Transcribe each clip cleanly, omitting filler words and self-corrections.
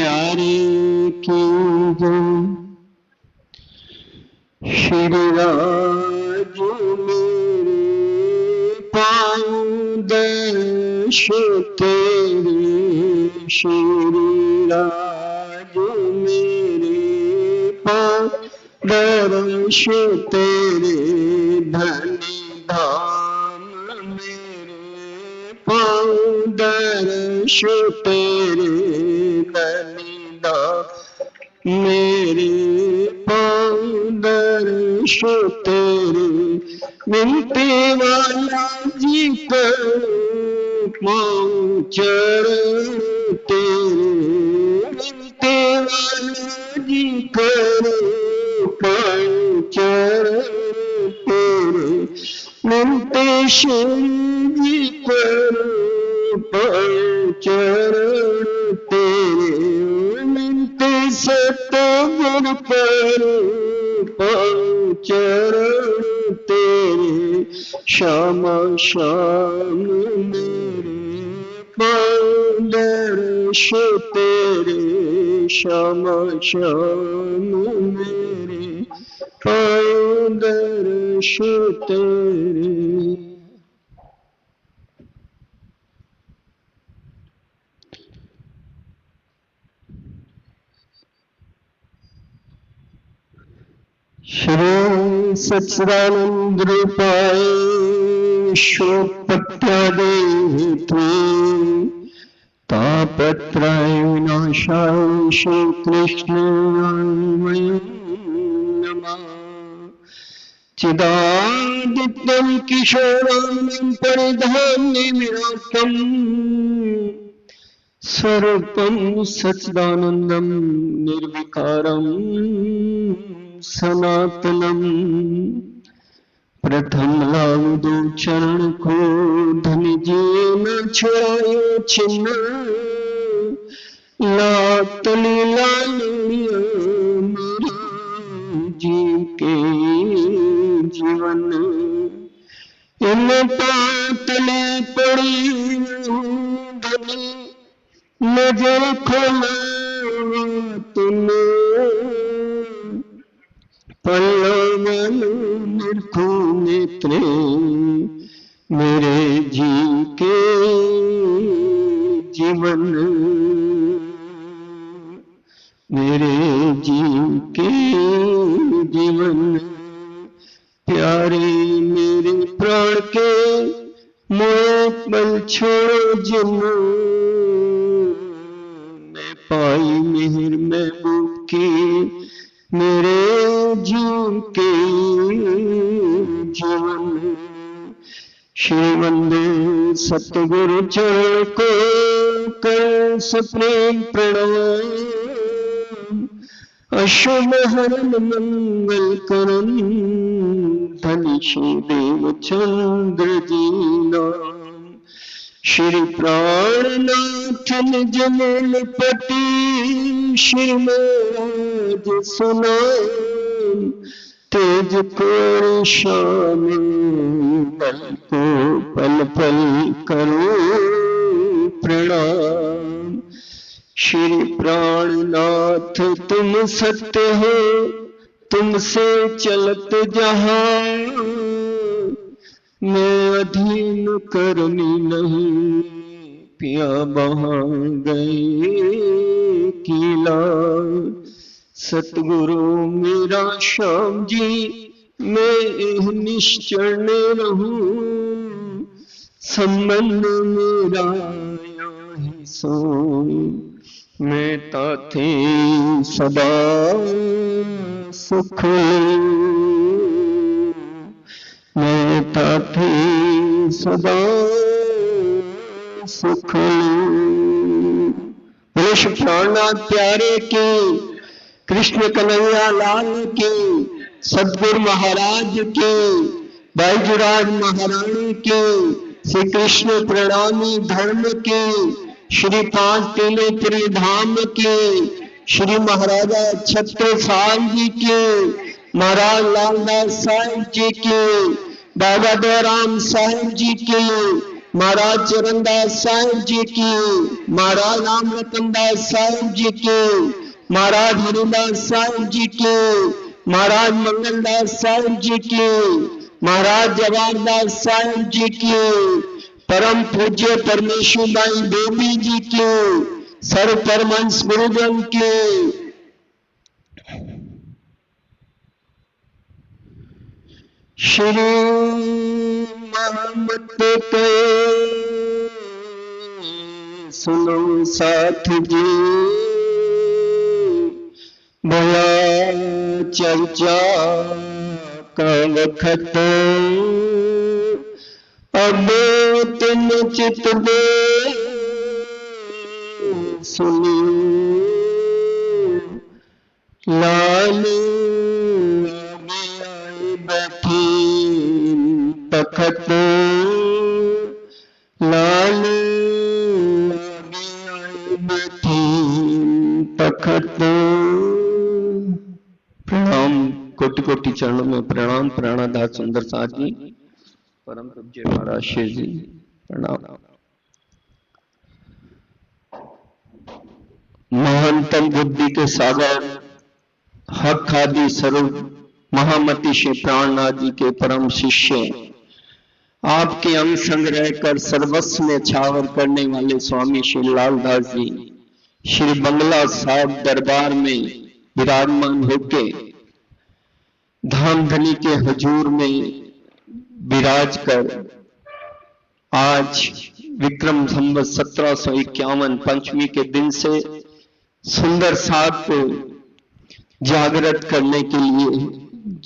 प्यारे की जय। श्री राज मेरे पाँव दर्श तेरे, श्री राज मेरे पाँव दर्श तेरे, धनी धाम मेरे पाँव दर्श तेरे, धनी धाम मेरे पाँव दर्श तेरे। मिलते वाला जी कर पाँव चरण तेरे, मिलते वाला जी कर पाँव चरण तेरे, मिलते श्री जी कर पाँव चरण तेरे, मिलते सतगुर पर पाँव चरण तेरे। श्याम श्याम मेरे पाँव दर्श तेरे, श्याम श्याम मेरे पाँव दर्श तेरे। श्री सच्चिदानंद रूपाय शोकपत्यादे त्वं तापत्रय विनाशाय श्री कृष्णाय नमः। चिदादित्यं किशोरानंद परिधान्यमिराक्तं स्वरूपं सच्चिदानंदं निर्विकारं सनातनम। प्रथम लाभ दो चरण को धन जी न छोड़ायो छिन्न, लातली लालिया मेरे जी के जीवन। इन पातले पड़ी धनी नजर खोला तूने, पल्लवन निर्खो नेत्रे मेरे जी के जीवन, मेरे जी के जीवन। प्यारे मेरे प्राण के मोह बल छोड़ो जिन, मैं पाई मेहर महबूब की मेरे जीव के जीवन। श्री वंदे सतगुरु चरण को कर सप्रेम प्रणाम, अशुभ हरण मंगल करन धनी श्री देव चंद्र जी नाम। श्री प्राणनाथ निज मूलपति, श्री महाराज सुनाम तेज को शाम, बल को पल पल करो प्रणाम। श्री प्राणनाथ तुम सत्य हो, तुमसे चलत जहां, मैं अधीन करनी नहीं, पिया बहा गए कीला। सतगुरु मेरा श्याम जी मैं निश्चल रहूं, संबंध मेरा ही सो, मैं ताथे सदा सुख, मैं ताथे सदा सुख। बोले श्री प्राणनाथ प्यारे की, कृष्ण कन्हैया लाल की, सतगुरु महाराज की, बैजूराज महारानी की, श्री कृष्ण प्रणामी धर्म की, श्री पांच तीलों धाम की, श्री महाराजा छत्रसाल जी की, महाराज लालदास साहिब जी की, बाबा दयाराम साहिब जी की, महाराज चरणदास साहिब जी की, महाराज राम रतनदास साहिब जी की, महाराज हरिदास साहिब जी की, महाराज मंगलदास साहिब जी की, महाराज जवाहरदास साहिब जी की, परम पूज्य परमेश्वर भाई देवी जी की, सर्व परमहंस गुरुजन की, श्री मोहम्मद के सुनो साथ जी, भया चर्चा का वखत अब तुम चित दे सुनी, लाल बैठी तखत, लाल बैठी तखत। प्रणाम, कोटि कोटि चरणों में प्रणाम। प्राणाधार सुंदर साथ जी, परम पूज्य महाराज शेर जी, प्रणाम। महानतम बुद्धि के सागर, हक आदि स्वरूप महामति श्री प्राणनाथ जी के परम शिष्य, आपके अंग संग रहकर सर्वस्व में छावर करने वाले स्वामी श्री लालदास जी श्री बंगला साहब दरबार में विराजमान होके धाम धनी के हुजूर में विराज कर आज विक्रम संवत 1751 पंचमी के दिन से सुंदर साहब को जागृत करने के लिए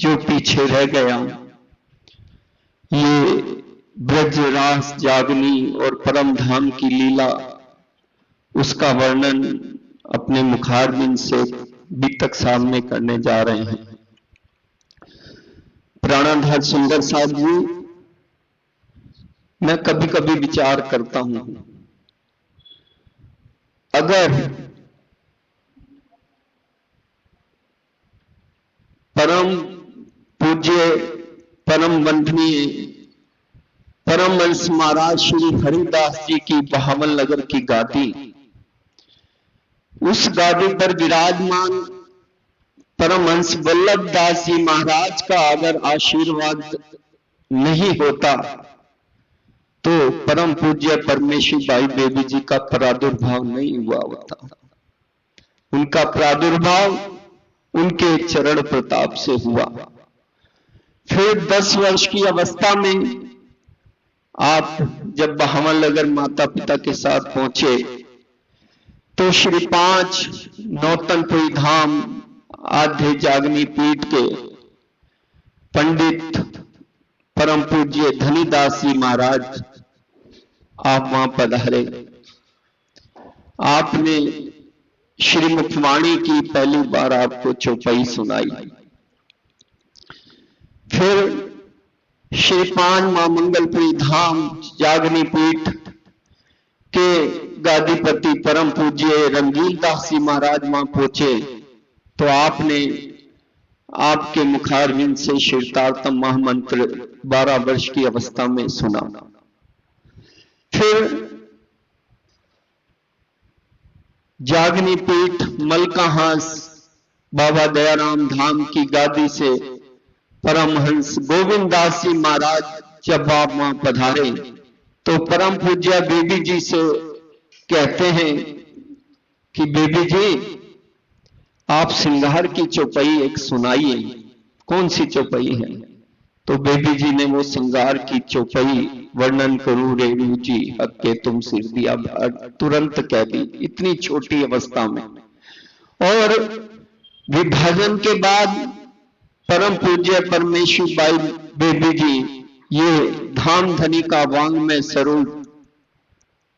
जो पीछे रह गया, ये ब्रज रास जागनी और परम धाम की लीला, उसका वर्णन अपने मुखारबिंद से बीतक सामने करने जा रहे हैं। प्राणाधार सुंदर साहब जी, मैं कभी कभी विचार करता हूं, अगर परम पूज्य परम वंदनीय परमहंस महाराज श्री हरिदास जी की बहावल नगर की गादी, उस गादी पर विराजमान परमहंस वल्लभ दास जी महाराज का अगर आशीर्वाद नहीं होता तो परम पूज्य परमेश्वर भाई देवी जी का प्रादुर्भाव नहीं हुआ होता। उनका प्रादुर्भाव उनके चरण प्रताप से हुआ। फिर 10 वर्ष की अवस्था में आप जब बहावलनगर माता पिता के साथ पहुंचे तो श्री 5 नौतनपुरी धाम आद्य जागनी पीठ के पंडित परम पूज्य धनीदास जी महाराज आप वहां पधारे। आपने श्री मुखवाणी की पहली बार आपको चौपाई सुनाई। फिर श्री 5 मां मंगलपुरी धाम जागनी पीठ के गादीपति परम पूज्य रंगील दास जी महाराज वहां पहुंचे तो आपने आपके मुखारविंद से शीर्षार्थम महामंत्र 12 वर्ष की अवस्था में सुना। फिर जागनी पीठ मलकाहास बाबा दयाराम धाम की गादी से परमहंस गोविंद दास जी महाराज जब आप वहां पधारे तो परम पूज्य बेबी जी से कहते हैं कि बेबी जी आप सिंगार की चौपाई एक सुनाइए, कौन सी चौपाई है? तो बेबी जी ने वो सिंगार की चौपाई वर्णन करूं रेणु जी हक के तुम सिर दिया तुरंत कह दी, इतनी छोटी अवस्था में। और विभाजन के बाद परम पूज्य परमेश्वर भाई बेबी जी ये धाम धनी का वांग में स्वरूप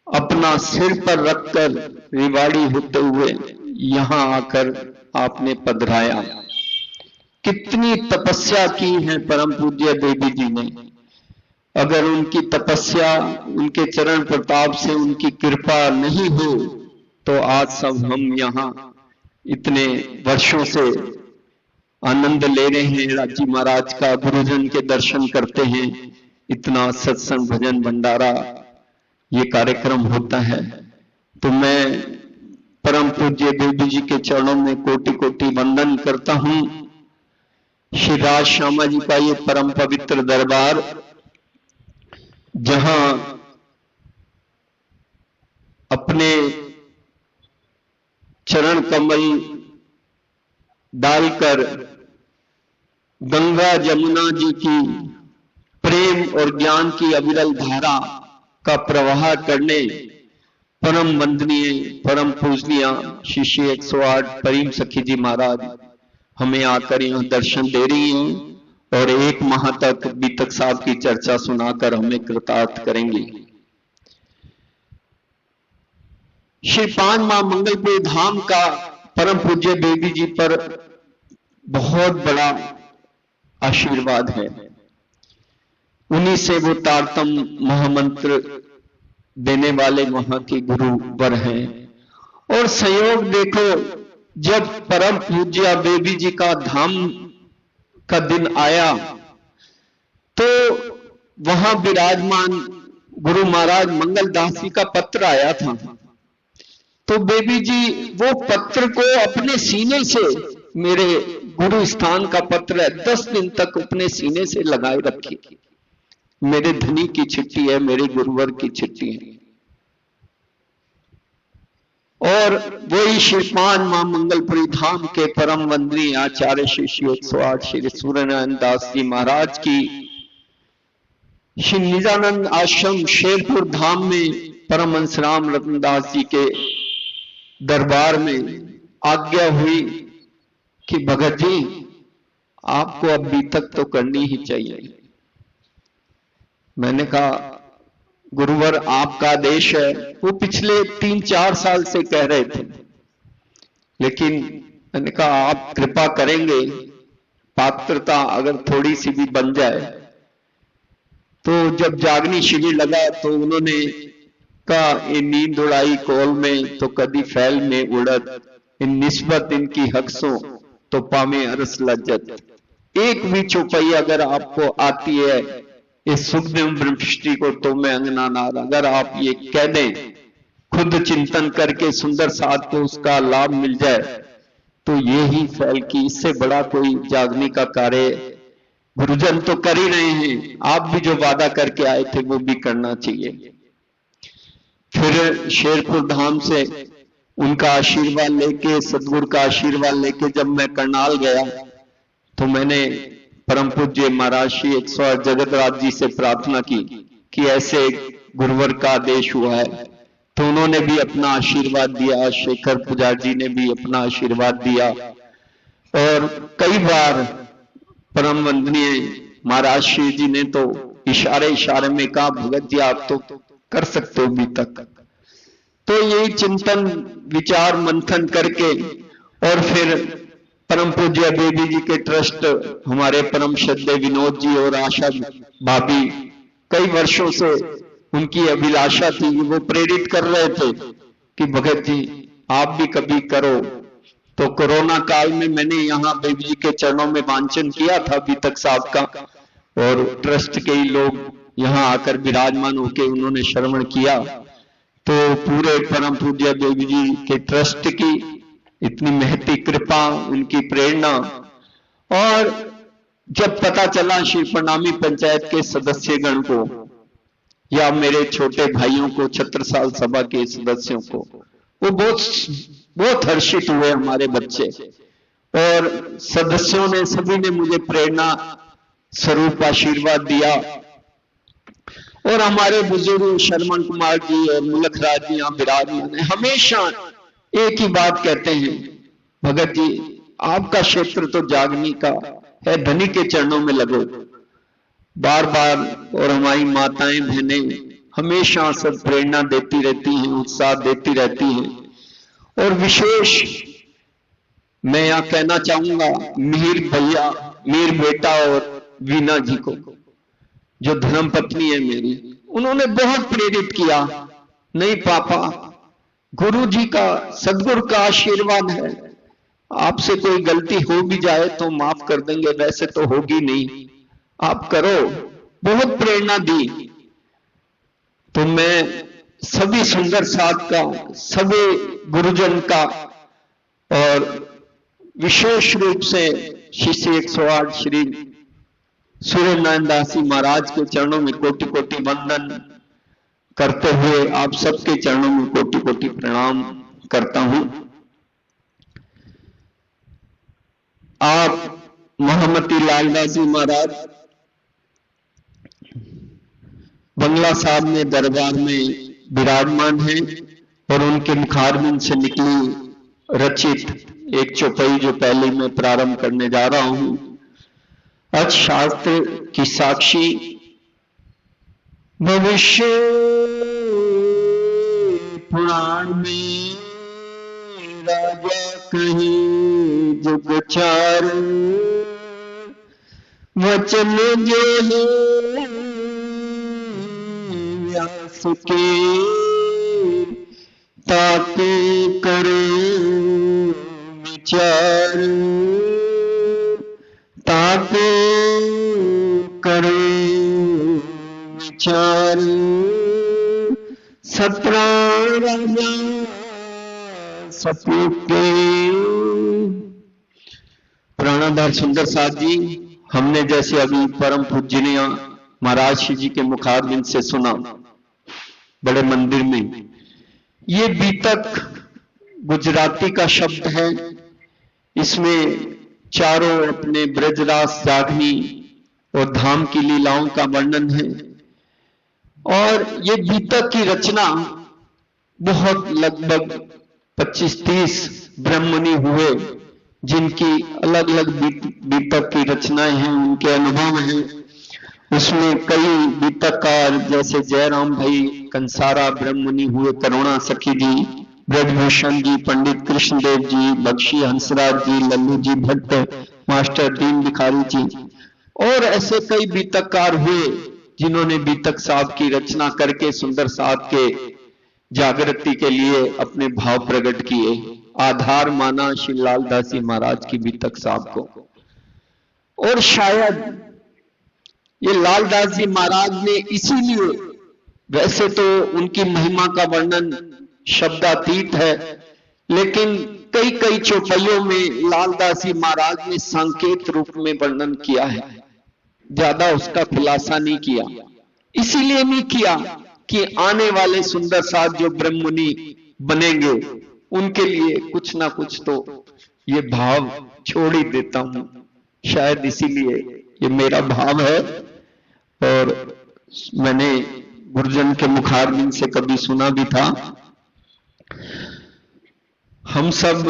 अपना सिर पर रखकर रिवाड़ी होते हुए यहां आकर आपने पधराया। कितनी तपस्या की है परम पूज्य देवी जी ने। अगर उनकी तपस्या, उनके चरण प्रताप से उनकी कृपा नहीं हो तो आज सब हम यहाँ इतने वर्षों से आनंद ले रहे हैं, राजी महाराज का गुरुजन के दर्शन करते हैं, इतना सत्संग भजन भंडारा ये कार्यक्रम होता है। तो मैं परम पूज्य बेबी जी के चरणों में कोटि कोटि वंदन करता हूं। श्री राज श्यामा जी का ये परम पवित्र दरबार, जहां अपने चरण कमल डालकर गंगा जमुना जी की प्रेम और ज्ञान की अविरल धारा का प्रवाह करने परम वंदनीय परम पूजनीय शिष्य 108 प्रेम सखी जी महाराज हमें आकर यहां दर्शन दे रही हैं और 1 माह तक बीतक साहब की चर्चा सुनाकर हमें कृतार्थ करेंगी। श्री 5 मां मंगलपुरी धाम का परम पूज्य बेबी जी पर बहुत बड़ा आशीर्वाद है। उन्हीं से वो तारतम महामंत्र देने वाले वहां के गुरुवर हैं। और संयोग देखो, जब परम पूज्य बेबी जी का धाम का दिन आया तो वहां विराजमान गुरु महाराज मंगलदास जी का पत्र आया था। तो बेबी जी वो पत्र को अपने सीने से, मेरे गुरु स्थान का पत्र है, 10 दिन तक अपने सीने से लगाए रखी। मेरे धनी की चिट्ठी है, मेरे गुरुवर की चिट्ठी है। और वही श्री 5 मां मंगलपुरी धाम के परम वंदनीय आचार्य शिष्य 108 श्री सूर्यनारायण दास जी महाराज की श्री निजानंद आश्रम शेरपुर धाम में परमहंस राम रतनदास जी के दरबार में आज्ञा हुई कि भगत जी आपको अब बीतक तो करनी ही चाहिए। मैंने कहा गुरुवर आपका आदेश है। वो पिछले 3-4 साल से कह रहे थे, लेकिन मैंने कहा आप कृपा करेंगे, पात्रता अगर थोड़ी सी भी बन जाए। तो जब जागनी शिविर लगा तो उन्होंने कहा ये नींद उड़ाई कोल में तो कदी फैल में उड़द, इन निस्बत इनकी हकसों तो पामे अरस लज्जत। एक भी चौपाई अगर आपको आती है इस सुखदेव ब्रह्मष्टि को तो मैं अंगना नार, अगर आप ये कह दें खुद चिंतन करके सुंदर साथ को उसका लाभ मिल जाए तो ये ही फैल की, इससे बड़ा कोई जागने का कार्य गुरुजन तो कर ही रहे हैं। आप भी जो वादा करके आए थे वो भी करना चाहिए। फिर शेरपुर धाम से उनका आशीर्वाद लेके, सदगुरु का आशीर्वाद लेके जब मैं करनाल गया तो मैंने परम पूज्य महाराज श्री 108 जगतराज जी से प्रार्थना की कि ऐसे गुरुवर का आदेश हुआ है। तो उन्होंने भी अपना आशीर्वाद दिया, शेखर पुजारी जी ने भी अपना आशीर्वाद दिया। और कई बार परम वंदनीय महाराज श्री जी ने तो इशारे में कहा भगत जी आप तो कर सकते हो अभी तक। तो यही चिंतन विचार मंथन करके और फिर परम पूज्य बेबी जी के ट्रस्ट हमारे परम श्रद्धेय विनोद जी और आशा भाभी, कई वर्षों से उनकी अभिलाषा थी, वो प्रेरित कर रहे थे कि भगत जी आप भी कभी करो। तो कोरोना काल में मैंने यहाँ बेबी जी के चरणों में वांचन किया था बीतक साहब का, और ट्रस्ट के ही लोग यहाँ आकर विराजमान होकर उन्होंने श्रवण किया। तो पूरे परम पूज्य बेबी जी के ट्रस्ट की इतनी महती कृपा, उनकी प्रेरणा। और जब पता चला श्री प्रणामी पंचायत के सदस्यगण को या मेरे छोटे भाइयों को, छत्रसाल सभा के सदस्यों को, वो बहुत हर्षित हुए हमारे बच्चे। और सदस्यों ने सभी ने मुझे प्रेरणा स्वरूप आशीर्वाद दिया। और हमारे बुजुर्ग शर्मन कुमार जी और मुलख राज जी यहाँ विराजमान है, हमेशा एक ही बात कहते हैं भगत जी आपका क्षेत्र तो जागनी का है, धनी के चरणों में लगो। बार बार और हमारी माताएं बहनें हमेशा सब प्रेरणा देती रहती हैं, उत्साह देती रहती हैं। और विशेष मैं यहाँ कहना चाहूंगा मीर भैया, मीर बेटा और वीना जी को, जो धर्म पत्नी है मेरी, उन्होंने बहुत प्रेरित किया। नहीं पापा, गुरु जी का, सदगुरु का आशीर्वाद है, आपसे कोई गलती हो भी जाए तो माफ कर देंगे, वैसे तो होगी नहीं, आप करो। बहुत प्रेरणा दी। तो मैं सभी सुंदर साथ का, सभी गुरुजन का और विशेष रूप से शिष्य 108 श्री सूर्य नारायण दास जी महाराज के चरणों में कोटि कोटि वंदन करते हुए आप सबके चरणों में कोटि कोटि प्रणाम करता हूं। आप महामती लालदास जी महाराज बंगला साहब में दरबार में विराजमान हैं और उनके मुखारबिंद से निकली रचित एक चौपाई जो पहले मैं प्रारंभ करने जा रहा हूं। अर्थशास्त्र की साक्षी भविष्य पुराण में राजा कहीं जुगचार वचन जो है व्यास के ताके करे विचार ताके करे विचार 17 राजा सपूत के। प्राणाधार सुंदर साथ जी, हमने जैसे अभी परम पूजनीय महाराज श्री जी के मुखारबिंद से सुना बड़े मंदिर में, ये बीतक गुजराती का शब्द है। इसमें चारों अपने ब्रजरास जागनी और धाम की लीलाओं का वर्णन है। और ये बीतक की रचना बहुत लगभग 25-30 ब्रह्ममुनि हुए जिनकी अलग अलग बीतक की रचनाएं हैं, उनके अनुभव हैं। उसमें कई बीतककार जैसे जयराम भाई कंसारा ब्रह्ममुनि हुए, करुणा सखी जी, ब्रजभूषण जी, पंडित कृष्णदेव जी, बख्शी हंसराज जी, लल्लू जी भट्ट, मास्टर दीन भिखारी जी, और ऐसे कई बीतककार हुए जिन्होंने बीतक साहब की रचना करके सुंदर साहब के जागृति के लिए अपने भाव प्रकट किए। आधार माना श्री लालदास जी महाराज की बीतक साहब को। और शायद ये लालदास जी महाराज ने इसीलिए, वैसे तो उनकी महिमा का वर्णन शब्दातीत है, लेकिन कई कई चौपाइयों में लालदास जी महाराज ने संकेत रूप में वर्णन किया है, ज्यादा उसका खुलासा नहीं किया। इसीलिए नहीं किया कि आने वाले सुंदर साथ जो ब्रह्ममुनि बनेंगे उनके लिए कुछ ना कुछ तो ये भाव छोड़ ही देता हूं, शायद इसीलिए ये मेरा भाव है। और मैंने गुरुजन के मुखारबिंद से कभी सुना भी था। हम सब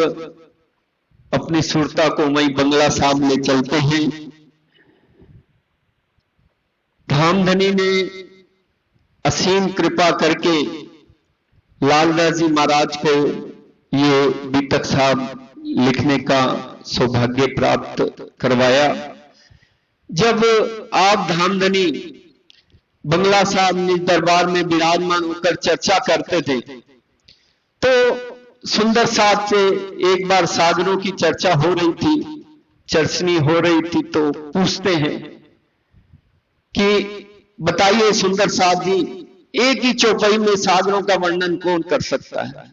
अपनी सुरता को वही बंगला साहब ले चलते हैं। धामधनी ने असीम कृपा करके लालदास जी महाराज को ये बीतक साहब लिखने का सौभाग्य प्राप्त करवाया। जब आप धामधनी बंगला साहब निज दरबार में विराजमान होकर चर्चा करते थे तो सुंदर साहब से एक बार सागरों की चर्चा हो रही थी, चर्चनी हो रही थी, तो पूछते हैं कि बताइए सुंदर साहब जी, एक ही चौपाई में सागरों का वर्णन कौन कर सकता है,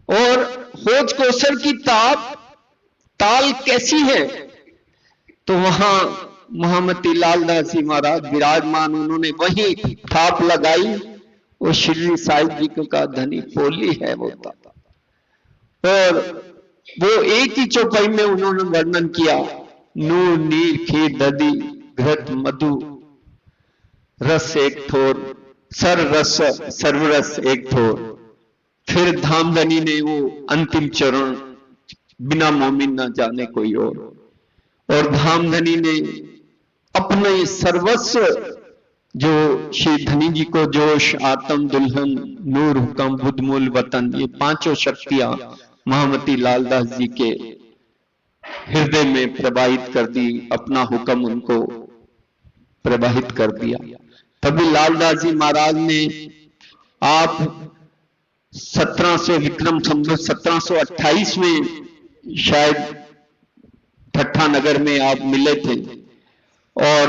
और खोज कोसर की ताल कैसी है। तो वहां महामती लालदास जी महाराज विराजमान, उन्होंने वही थाप लगाई, वो श्री साहिब जी का धनी पोली है वो था। और वो एक ही चौपाई में उन्होंने वर्णन किया, नूर नीर खीर दधी घृत मधु रस एक ठोर, सर्वरस एक ठोर। फिर धामधनी ने वो अंतिम चरण, बिना मोमिन ना जाने कोई और धामधनी ने अपने सर्वस्व जो श्री धनी जी को जोश, आत्म, दुल्हन, नूर, हुक्म, बुद्ध, मूल, वतन, ये पांचों शक्तियां महामती लालदास जी के हृदय में प्रवाहित कर दी, अपना हुक्म उनको प्रवाहित कर दिया। तभी लालदास जी महाराज ने, आप 1700 विक्रम संवत 1728 में शायद ठट्ठा नगर में आप मिले थे, और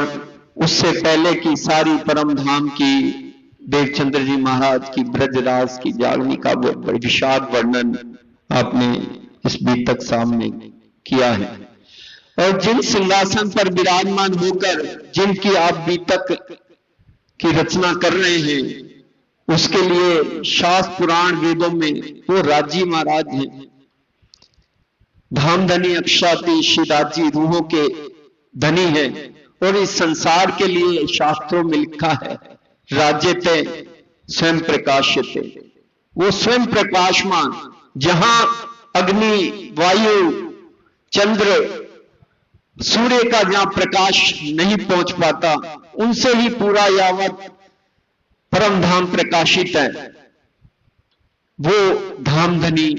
उससे पहले की सारी परम धाम की देवचंद्र जी महाराज की ब्रजराज की जागनी का विषाद वर्णन आपने इस बीतक सामने किया है। और जिन सिंहासन पर विराजमान होकर जिनकी आप बीतक की रचना कर रहे हैं, उसके लिए शास्त्र पुराण वेदों में वो राजी महाराज हैं। धामधनी अक्षाति श्रीदास जी रूहों के धनी हैं और इस संसार के लिए शास्त्रों में लिखा है राज्यते स्वयं प्रकाशते, वो स्वयं प्रकाशमान। जहां अग्नि वायु चंद्र सूर्य का जहां प्रकाश नहीं पहुंच पाता, उनसे ही पूरा यावत परम धाम प्रकाशित है। वो धामधनी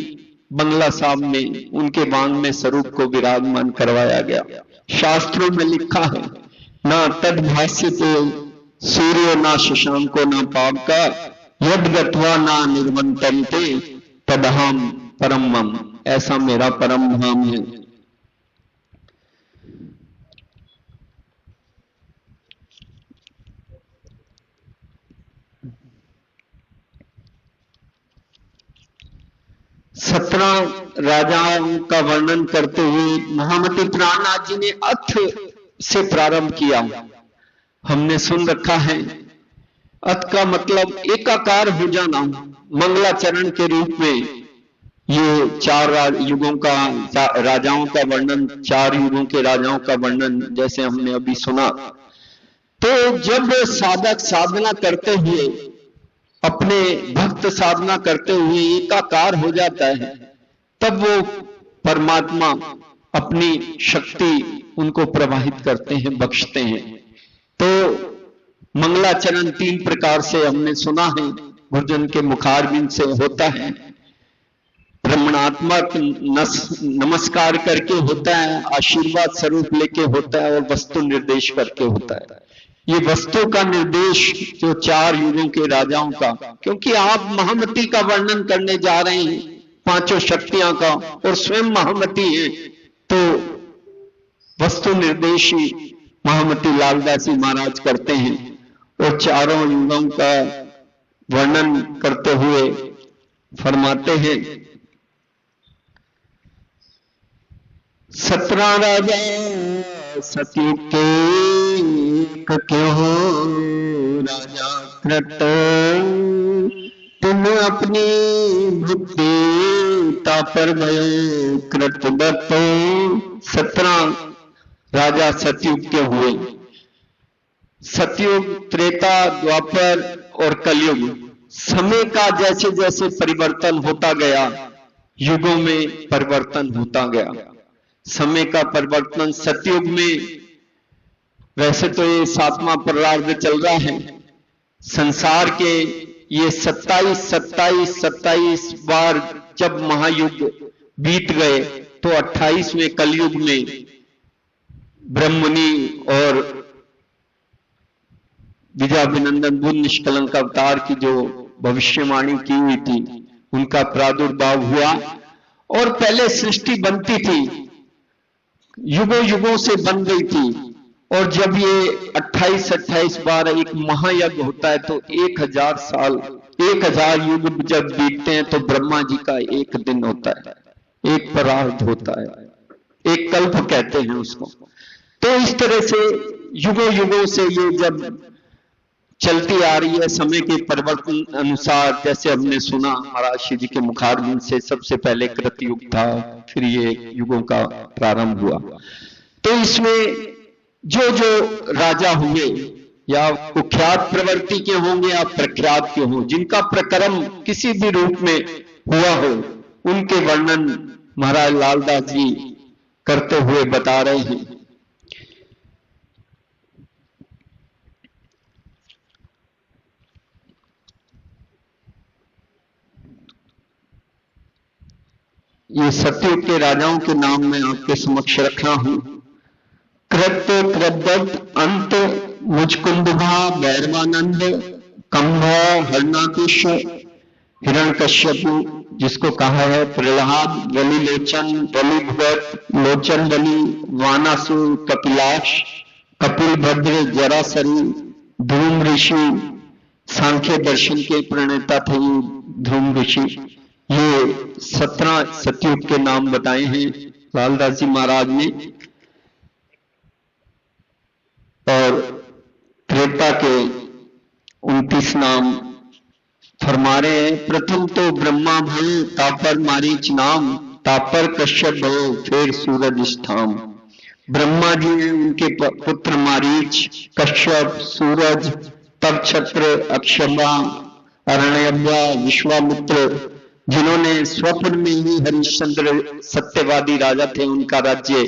बंगला साहब में उनके बांग में स्वरूप को विराजमान करवाया गया। शास्त्रों में लिखा है ना तद भाष्य तो सूर्य ना शशांको ना पावका यद गत्वा ना निर्वंतन्ते तदहम परमम, ऐसा मेरा परम धाम है। सत्रह राजाओं का वर्णन करते हुए महामती प्राणनाथ जी ने अथ से प्रारंभ किया। हमने सुन रखा है अथ का मतलब एकाकार हो जाना। मंगलाचरण के रूप में ये चार युगों का राजाओं का वर्णन, चार युगों के राजाओं का वर्णन जैसे हमने अभी सुना। तो जब साधक साधना करते हुए, अपने भक्त साधना करते हुए एकाकार हो जाता है, तब वो परमात्मा अपनी शक्ति उनको प्रवाहित करते हैं, बख्शते हैं। तो मंगलाचरण 3 प्रकार से हमने सुना है। गुरुजन के मुखारबिंद से होता है, ब्रह्मणात्मक नमस्कार करके होता है, आशीर्वाद स्वरूप लेके होता है, और वस्तु निर्देश करके होता है। ये वस्तु का निर्देश जो 4 युगों के राजाओं का, क्योंकि आप महामती का वर्णन करने जा रहे हैं, 5 शक्तियां का, और स्वयं महामती है, तो वस्तु निर्देश ही महामती लालदासी महाराज करते हैं। और 4 युगों का वर्णन करते हुए फरमाते हैं 17 राजा सतयुग के क्यों राजा कृत, तुम अपनी भक्ति तापर भयो कृत दत्तो। 17 राजा सतयुग के हुए। सतयुग, त्रेता, द्वापर और कलयुग, समय का जैसे जैसे परिवर्तन होता गया, युगों में परिवर्तन होता गया। समय का परिवर्तन सतयुग में, वैसे तो ये 7वां प्रलार्ध चल रहा है संसार के, ये 27 बार जब महायुग बीत गए, तो 28वें कलयुग में ब्रह्ममुनि और विजयाभिनंदन बुद्ध निष्कलंक अवतार की जो भविष्यवाणी की हुई थी, उनका प्रादुर्भाव हुआ। और पहले सृष्टि बनती थी, युगों युगों से बन गई थी, और जब ये 28 बार एक महायज्ञ होता है, तो 1000 साल, 1000 युग जब बीतते हैं, तो ब्रह्मा जी का एक दिन होता है, एक परार्ध होता है, एक कल्प कहते हैं उसको। तो इस तरह से युगों युगों से ये जब चलती आ रही है, समय के परिवर्तन अनुसार, जैसे हमने सुना महाराज श्री जी के मुखारबिंद से, सबसे पहले कृतयुग था, फिर ये युगों का प्रारंभ हुआ। तो इसमें जो जो राजा हुए, या कुख्यात प्रवृत्ति के होंगे या प्रख्यात के हों, जिनका प्रकर्म किसी भी रूप में हुआ हो, उनके वर्णन महाराज लालदास जी करते हुए बता रहे हैं। ये सतयुग के राजाओं के नाम मैं आपके समक्ष रख रहा हूं। कृत, कृद्दत, अंत, मुचकुंदभा, भैरवानंद, कंभ, हरणाकुश, हिरण्यकश्यपु, जिसको कहा है प्रहलाद, बलि लोचन, बलि भगत, लोचन बलि, वानासुर, कपिलाश, कपिल भद्र, जरासरी, धूम ऋषि, सांख्य दर्शन के प्रणेता थे ये ध्रुव ऋषि। ये 17 सतयुग के नाम बताए हैं लालदास जी महाराज ने, और त्रेता के 29 नाम फरमा रहे हैं। प्रथम तो ब्रह्मा भय, तापर मारीच नाम, तापर कश्यप भयो, फिर सूरज स्थाम। ब्रह्मा जी हैं, उनके पुत्र मारीच, कश्यप, सूरज, तब छत्र, अक्षमा, अरण्यव्या, विश्वामित्र, जिन्होंने स्वप्न में ही हरिश्चंद्र सत्यवादी राजा थे, उनका राज्य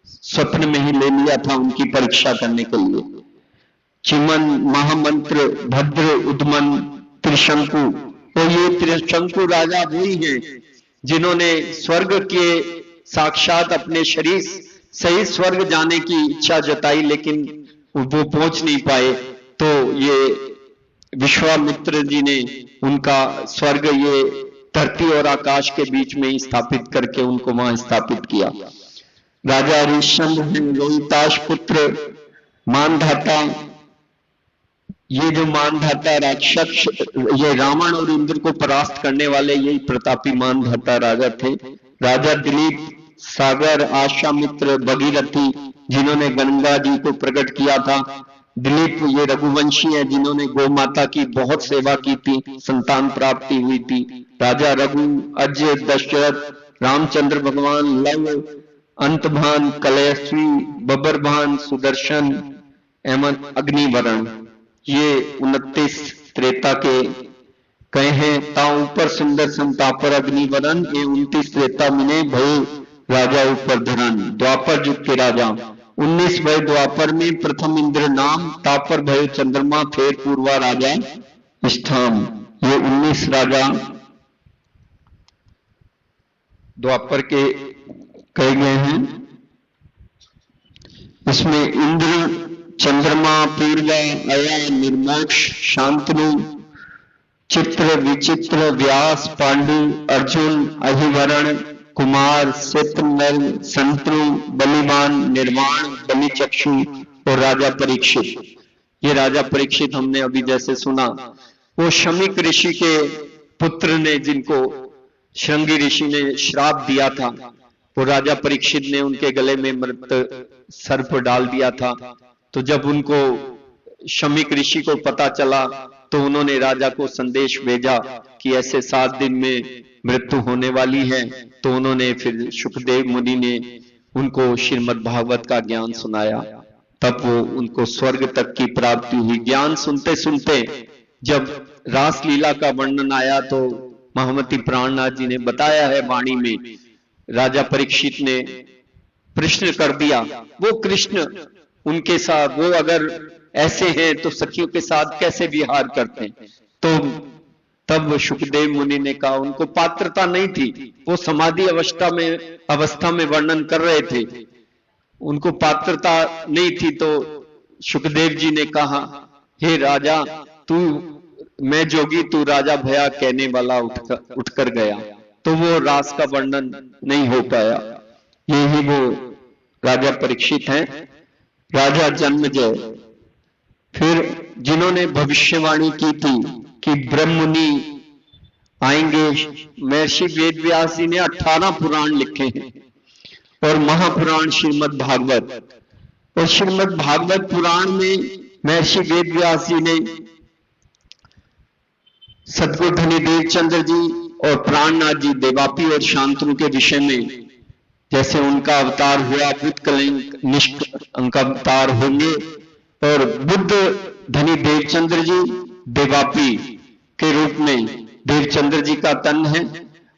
स्वप्न में ही ले लिया था उनकी परीक्षा करने के लिए। चिमन, महामंत्र, भद्र, उद्मन, त्रिशंकु, तो ये त्रिशंकु राजा वही हैं जिन्होंने स्वर्ग के साक्षात अपने शरीर सही स्वर्ग जाने की इच्छा जताई, लेकिन वो पहुंच नहीं पाए। तो ये विश्वामित्र जी ने उनका स्वर्ग ये धरती और आकाश के बीच में ही स्थापित करके उनको वहां स्थापित किया। राजा हरिश्चंद्र हैं, रोहिताश पुत्र, मानधाता। ये जो मानधाता राक्षस, ये रावण और इंद्र को परास्त करने वाले यही प्रतापी मानधाता राजा थे। राजा दिलीप, सागर, आशामित्र, भगीरथी, जिन्होंने गंगा जी को प्रकट किया था। दिलीप ये रघुवंशी है, जिन्होंने गौ माता की बहुत सेवा की थी, संतान प्राप्ति हुई थी। राजा रघु, अजय, दशरथ, रामचंद्र भगवान, लव, अंतभान, कलयश्वी, बबरभान, सुदर्शन एवं अग्निवरण, ये 29 त्रेता के कहे हैं। ता ऊपर सुंदर संतापर अग्निवरण, ये 29 त्रेता मिने भय राजा ऊपर धरन। द्वापर युग के राजा 19 भय द्वापर में, प्रथम इंद्र नाम, तापर भय चंद्रमा, फिर पूर्वा राजा स्थाम। ये 19 राजा द्वापर के कहे गए हैं। इसमें इंद्र, चंद्रमा, पूर्वा, अया, निर्मोक्ष, शांतनु, चित्र, विचित्र, व्यास, पांडु, अर्जुन, अहिवरण, कुमार, सितनल, संतनु, बलिमान, निर्वाण, बलिचक्षु और राजा परीक्षित। ये राजा परीक्षित हमने अभी जैसे सुना, वो शमीक ऋषि के पुत्र ने, जिनको श्रृंगी ऋषि ने श्राप दिया था, वो राजा परीक्षित ने उनके गले में मृत सर्प डाल दिया था। तो जब उनको शमीक ऋषि को पता चला तो उन्होंने राजा को संदेश भेजा कि ऐसे 7 दिन में मृत्यु होने वाली है। तो उन्होंने फिर शुकदेव मुनि ने उनको श्रीमद् भागवत का ज्ञान सुनाया, तब वो उनको स्वर्ग तक की प्राप्ति हुई। ज्ञान सुनते सुनते जब रास लीला का वर्णन आया तो महामती प्राणनाथ जी ने बताया है वाणी में, राजा परीक्षित ने प्रश्न कर दिया, वो कृष्ण उनके साथ, वो अगर ऐसे हैं तो सखियों के साथ कैसे विहार करते हैं? तो तब शुकदेव मुनि ने कहा उनको पात्रता नहीं थी, वो समाधि अवस्था में वर्णन कर रहे थे, उनको पात्रता नहीं थी। तो शुकदेव जी ने कहा, हे राजा, तू मैं जोगी, तू राजा भया कहने वाला उठकर गया। तो वो रास का वर्णन नहीं हो पाया। यही वो राजा परीक्षित हैं। राजा जन्मेजय, फिर जिन्होंने भविष्यवाणी की थी कि ब्रह्ममुनि आएंगे। महर्षि वेदव्यास जी ने 18 पुराण लिखे हैं और महापुराण श्रीमद् भागवत, और श्रीमद् भागवत पुराण में महर्षि वेदव्यास जी ने सद्गुरु धनी देवचंद्र जी और प्राणनाथ जी देवापी और शांतनु के विषय में, जैसे उनका अवतार हुआ, बुद्ध कलिंग निष्कलंक अवतार होंगे, और बुद्ध धनी देवचंद्र जी देवापी के रूप में देवचंद्र जी का तन है,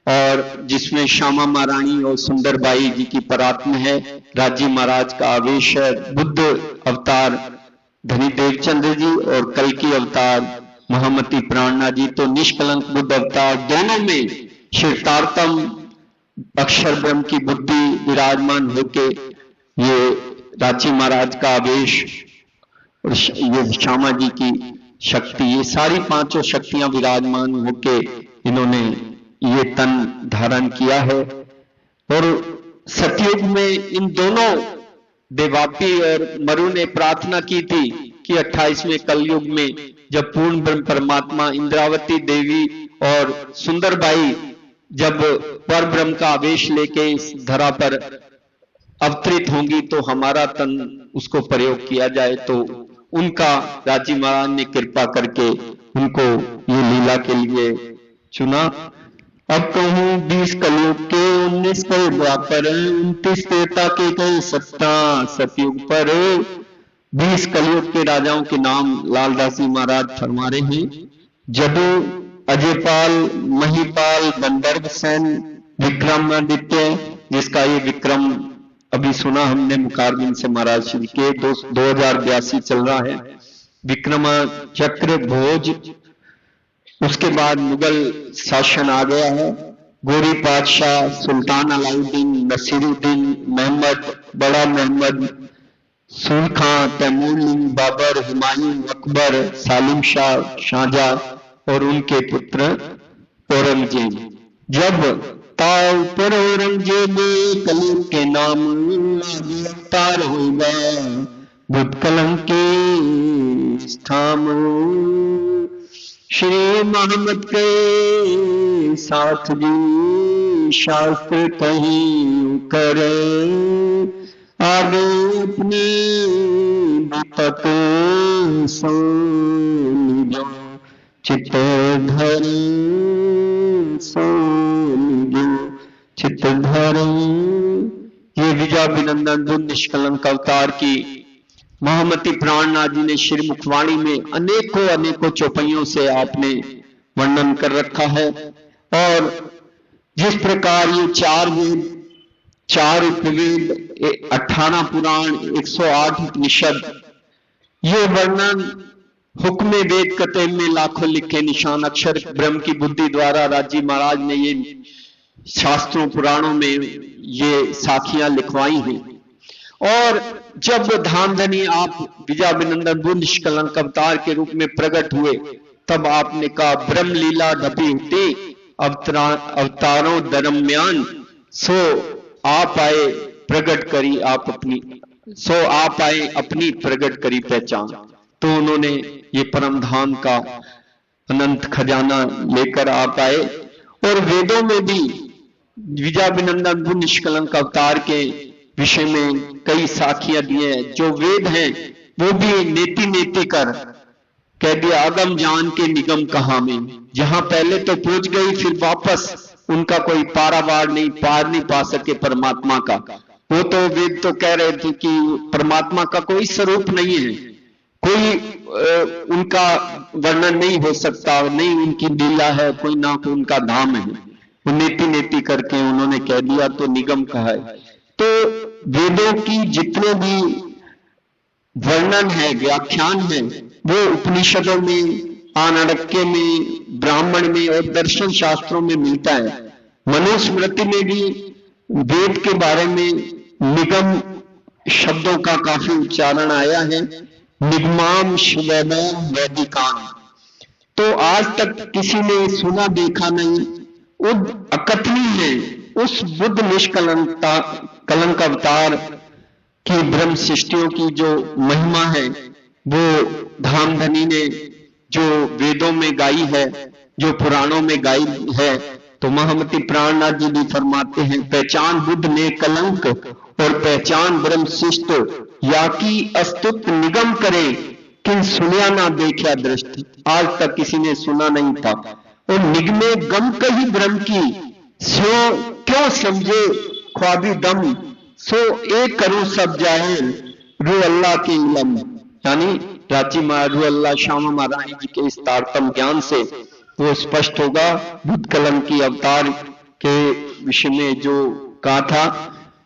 और जिसमें श्यामा महारानी और सुंदरबाई जी की परात्म है। राजी महाराज का आवेश है। बुद्ध अवतार धनी देवचंद्र जी और कल की अवतार महामती प्राणनाथ जी। तो निष्कलंक बुद्ध अवतार दोनों में शिवतारतम अक्षर ब्रह्म की बुद्धि विराजमान होके, ये रांची महाराज का आवेश और ये श्यामा जी की शक्ति, ये सारी 5 शक्तियां विराजमान होके इन्होंने ये तन धारण किया है। और सतयुग में इन दोनों देवापी और मरु ने प्रार्थना की थी कि 28वें कलयुग में जब पूर्ण ब्रह्म परमात्मा इंद्रावती देवी और सुंदरबाई जब पर ब्रह्म का आवेश लेके इस धरा पर अवतरित होंगी तो हमारा तन उसको प्रयोग किया जाए, तो उनका राजी महाराज ने कृपा करके उनको ये लीला के लिए चुना। अब कहूं 20 कलयुग के 19 कल द्वापर 29 त्रेता के कई सत्ता सतयुग पर 20 कलयुग के राजाओं के नाम लालदास जी महाराज फरमा रहे हैं। जदु, अजयपाल, महीपाल, गंधर्व सेन, विक्रमादित्य, जिसका ये विक्रम अभी सुना हमने मुखारबिंद से महाराज श्री के 2082 चल रहा है, विक्रमा चक्र भोज। उसके बाद मुगल शासन आ गया है, गोरी पातशाह, सुल्तान अलाउद्दीन, नसीरुद्दीन, मोहम्मद, बड़ा मोहम्मद, सूल खां, तैमूर, बाबर, हुमायूं, अकबर, सालिम शाह, शाहजहां और उनके पुत्र औरंगजेब। जब ताव पर औरंगजेब कलयुग के नाम अवतार होगा, बुद्ध कलंक के स्थाम श्री मोहम्मद के साथ जी शास्त्र कहीं कर आगे अपने तक सोनिजो चित्त धर सोनिजो चित्त धर। ये विजयाभिनंदन बुद्ध निष्कलंक अवतार की महामती प्राणनाथ जी ने श्री मुखवाणी में अनेकों अनेकों चौपाइयों से आपने वर्णन कर रखा है। और जिस प्रकार ये 4 वेद, 4 उपवेद, 18 पुराण, 108 उपनिषद, ये वर्णन हुक्मे वेद कते में लाखों लिखे निशान अक्षर ब्रह्म की बुद्धि द्वारा राजी महाराज ने ये शास्त्रों पुराणों में ये साखियां लिखवाई हैं। और जब धामधनी आप विजयाभिनंदन बुद्ध निष्कलंक अवतार के रूप में प्रकट हुए, तब आपने कहा ब्रह्म लीला ढपी होती अवतारों दरम्यान, सो आप आए प्रकट करी आप अपनी, सो आप आए अपनी प्रकट करी पहचान। तो उन्होंने ये परम धाम का अनंत खजाना लेकर आप आए। और वेदों में भी विजयाभिनंदन बुद्ध निष्कलंक अवतार के विषय में कई साखियां दी हैं। जो वेद हैं वो भी नेति नेति कर कह दिया, अगम जान के निगम कहा में, जहां पहले तो पहुंच गई फिर वापस उनका कोई पारावार नहीं, पार नहीं पा सके परमात्मा का। वो तो वेद तो कह रहे थे कि परमात्मा का कोई स्वरूप नहीं है, कोई उनका वर्णन नहीं हो सकता, नहीं उनकी लीला है, कोई ना कोई उनका धाम है। वो नेति नेति करके उन्होंने कह दिया तो निगम कहा है। तो वेदों की जितने भी वर्णन है, व्याख्यान है, वो उपनिषदों में, आनड़क्य में, ब्राह्मण में और दर्शन शास्त्रों में मिलता है। मनुस्मृति में भी वेद के बारे में निगम शब्दों का काफी उच्चारण आया है, निगमाम शिवैवम वैदिकान। तो आज तक किसी ने सुना देखा नहीं, अकथनीय है उस बुद्ध निष्कलंक अवतार की ब्रह्म सृष्टियों की जो महिमा है, वो धामधनी ने जो वेदों में गाई है, जो पुराणों में गाई है। तो महामती प्राणनाथ जी भी फरमाते हैं, पहचान बुद्ध ने कलंक और पहचान ब्रह्म शिष्ट, या की अस्तुत निगम करे किन सुनिया ना देखा दृष्टि। आज तक किसी ने सुना नहीं था। और निगमे गम कही ब्रह्म की, सो क्यों समझे ख्वाबी दम, सो एक करूं सब जाहिर रू अल्लाह के इलम। यानी राची रू अल्लाह श्यामा महारानी जी के इस तारतम ज्ञान से वो स्पष्ट होगा बुद्ध कलंक की अवतार के विषय में जो कहा था।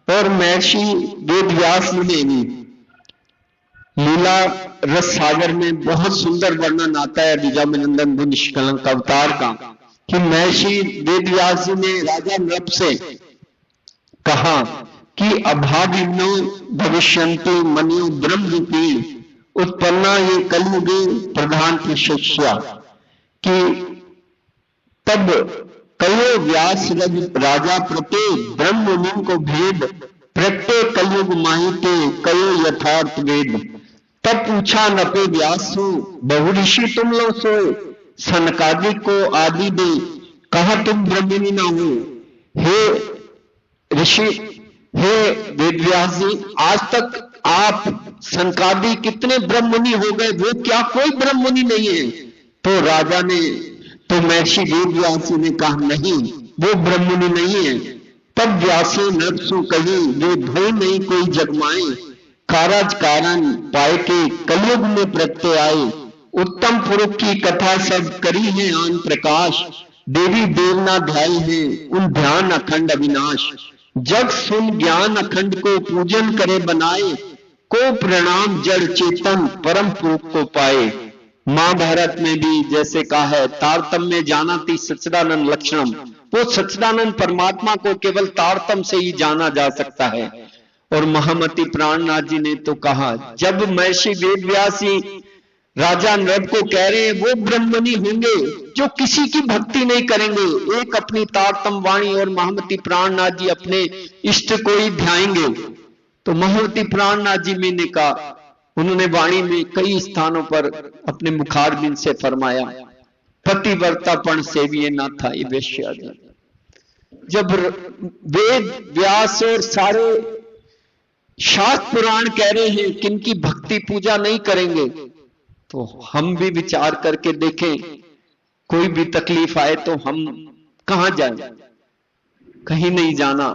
और महर्षि वेद व्यास ने भी लीला रस सागर में बहुत सुंदर वर्णन आता है विजयाभिनंदन बुद्ध निष्कलंक अवतार का, कि महर्षि वेद व्यास जी ने राजा नृप से कहा कि अभाविनो भविष्यन्ति मनु ब्रह्म रूपी उत्पन्ना ये कलयुगी प्रधान प्रशिष्या, कि तब कयो व्यास राजा प्रत्येक ब्रह्म मुनि को भेद प्रत्येक कलयुग माहिते कयो यथार्थ वेद। तब पूछा नपे व्यासु, बहु ऋषि तुम लो सोए, सनकादि को आदि दे, कहा तुम ब्रह्मणि न हो। हे ऋषि, हे वेदव्यास जी, आज तक आप सनकादि कितने ब्रह्ममुनि हो गए, वो क्या कोई ब्रह्ममुनि नहीं है? तो राजा ने, तो महर्षि वेदव्यास जी ने कहा नहीं, वो ब्रह्ममुनि नहीं है। तब व्यासो नरसु कही, वे भय नहीं कोई जगमाए, कारज कारण पाए के कलयुग में प्रत्यय आए। उत्तम पुरुष की कथा सब करी है आन प्रकाश, देवी देवना ध्याय है उन ध्यान अखंड अविनाश। जग सुन ज्ञान अखंड को पूजन करे बनाए, को प्रणाम जड़ चेतन परम पुरुष को पाए। महाभारत में भी जैसे कहा है, तारतम्य जानाति सच्चिदानंद लक्षणम, वो सच्चिदानंद परमात्मा को केवल तारतम से ही जाना जा सकता है। और महामति प्राणनाथ जी ने तो कहा, जब महर्षि वेदव्यास जी राजा नृप को कह रहे हैं वो ब्रह्मणि होंगे जो किसी की भक्ति नहीं करेंगे, एक अपनी तारतम वाणी, और महामति प्राणनाथ जी अपने इष्ट को ही ध्याएंगे। तो महामति प्राणनाथ जी में ने कहा, उन्होंने वाणी में कई स्थानों पर अपने मुखारबिंद से फरमाया, पतिव्रतापण सेविये ना था ये वेश्या। जब वेद व्यास और सारे शास्त्र पुराण कह रहे हैं कि इनकी भक्ति पूजा नहीं करेंगे, तो हम भी विचार करके देखें, कोई भी तकलीफ आए तो हम कहां जाएं? कहीं नहीं जाना,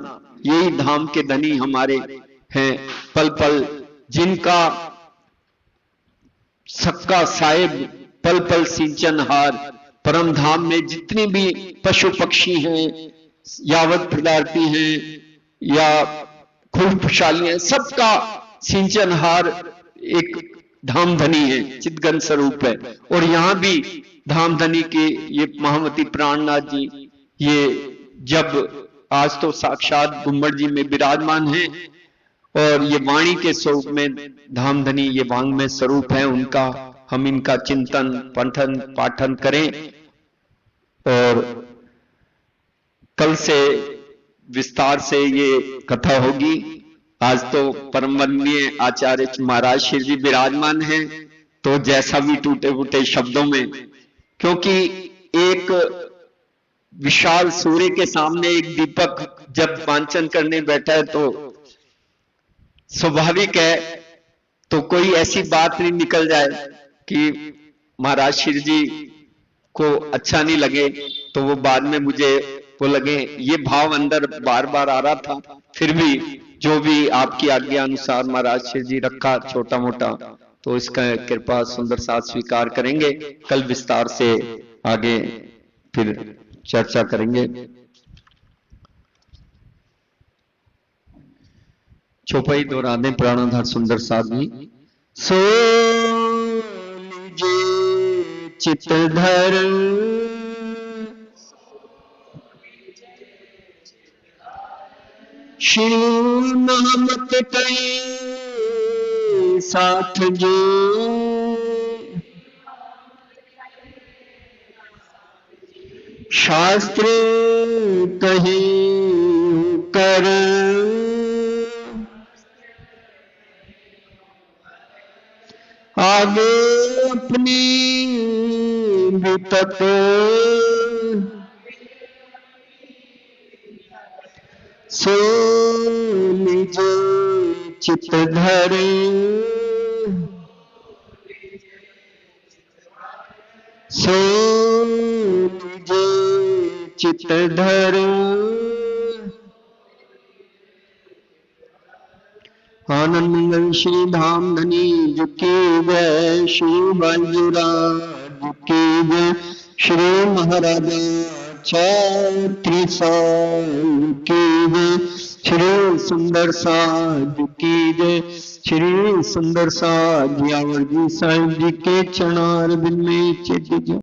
यही धाम के धनी हमारे हैं पल पल, जिनका सबका साहेब पल पल सिंचनहार। परम धाम में जितने भी पशु पक्षी हैं, यावत पदार्थी हैं या खुशहाली है, सबका सिंचनहार एक धामधनी है, चिदगन स्वरूप है। और यहां भी धामधनी के ये महामति प्राणनाथ जी, ये जब आज तो साक्षात गुम्बद जी में विराजमान है, और ये वाणी के स्वरूप में धामधनी ये वांग में स्वरूप है उनका। हम इनका चिंतन पठन पाठन करें, और कल से विस्तार से ये कथा होगी। आज तो परम वंदनीय आचार्य महाराज श्री जी विराजमान हैं, तो जैसा भी टूटे फूटे शब्दों में, क्योंकि एक विशाल सूर्य के सामने एक दीपक जब वांचन करने बैठा है तो स्वाभाविक है, तो कोई ऐसी बात नहीं निकल जाए कि महाराज श्री जी को अच्छा नहीं लगे, तो वो बाद में मुझे वो लगे। ये भाव अंदर बार बार आ रहा था, फिर भी जो भी आपकी आज्ञा अनुसार महाराज श्री जी रखा छोटा मोटा, तो इसका कृपा सुंदर साथ स्वीकार करेंगे। कल विस्तार से आगे फिर चर्चा करेंगे। चौपाई दोहरा दें प्राणाधार सुंदर साथ भी। सो लीजे चित धर, श्री नामक कई साथ जो, शास्त्र कहे कर, आगे अपनी विपत, सो निज चित धरे, सो निज चित धरे। आनंद मंगल श्री धाम धनी जुकी जय, श्री बाजूराज की जय, श्री महाराजा छत्री साल की जय, श्री सुंदर साज की जय, श्री सुंदर साज यावर जी साहिब जी के चरणार बिन में चित।